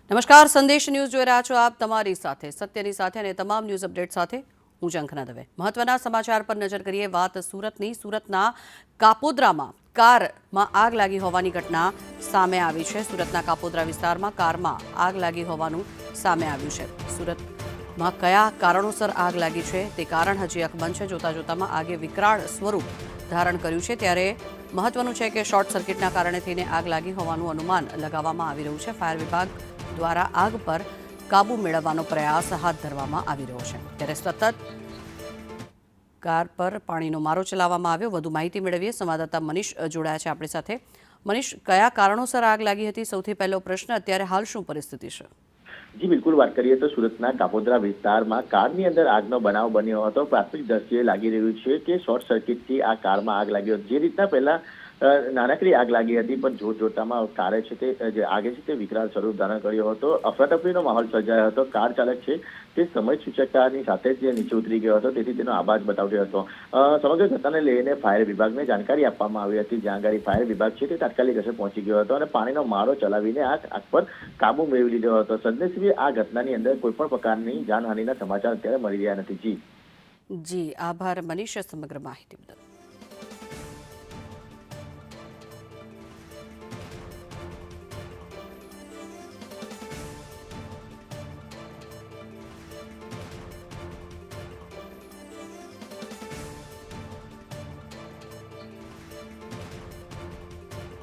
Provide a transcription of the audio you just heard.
નમસ્કાર, સંદેશ ન્યૂઝ જોઈ રહ્યા છો આપ. તમારી સાથે સત્યની સાથે અને તમામ ન્યૂઝ અપડેટ સાથે હું ઝંખના દવે. મહત્વના સમાચાર પર નજર કરીએ. વાત સુરતની. સુરતના કાપોદ્રામાં કારમાં આગ લાગી હોવાની ઘટના સામે આવી છે. સુરતના કાપોદ્રા વિસ્તારમાં કારમાં આગ લાગી હોવાનું સામે આવ્યું છે. સુરતમાં કયા કારણોસર આગ લાગી છે તે કારણ હજી અકબંધ છે. જોતા જોતામાં આગે વિકરાળ સ્વરૂપ ધારણ કર્યું છે. ત્યારે મહત્વનું છે કે શોર્ટ સર્કિટના કારણે થઈને આગ લાગી હોવાનું અનુમાન લગાવવામાં આવી રહ્યું છે. ફાયર વિભાગ દ્વારા આગ પર કાબુ મેળવવાનો પ્રયાસ હાથ ધરવામાં આવી રહ્યો છે. ત્યારે સતત કાર પર પાણીનો મારો ચલાવવામાં આવ્યો. વધુ માહિતી મેળવીએ. સંવાદદાતા મનીષ જોડાયા છે આપણી સાથે. મનીષ, કયા કારણોસર આગ લાગી હતી? સૌથી પહેલો પ્રશ્ન, અત્યારે હાલ શું પરિસ્થિતિ છે? જી બિલકુલ, વાત કરીએ તો સુરતના કાપોદ્રા વિસ્તારમાં કારની અંદર આગનો બનાવ બન્યો હતો. પ્રાથમિક દ્રષ્ટિએ લાગી રહ્યું છે કે શોર્ટ સર્કિટથી આ કારમાં આગ લાગી હતી. જે રીતના પહેલા નાનકડી આગ લાગી હતી, પણ જોતજોતામાં કારે છે તે જે આગે છે તે વિકરાળ સ્વરૂપ ધારણ કર્યો હતો. અફરાતફરીનો માહોલ સર્જાયો હતો. કાર ચાલક છે તે સમય સૂચકતાની સાથે જ નીચે ઉતરી ગયો હતો, તેથી તેનો આવાજ બતાવ્યો હતો. સમગ્ર ઘટનાને લઈને ફાયર વિભાગને જાણકારી આપવામાં આવી હતી. જ્યાં આગળ ફાયર વિભાગ છે તે તાત્કાલિક અસર પહોંચી ગયો હતો અને પાણીનો મારો ચલાવીને આગ પર કાબુ મેળવી લીધો હતો. સદનસીબે આ ઘટનાની અંદર કોઈ પણ પ્રકારની જાનહાનિના સમાચાર અત્યારે મળી રહ્યા નથી. જી આભાર મનીષ, સમગ્ર માહિતી બદલ.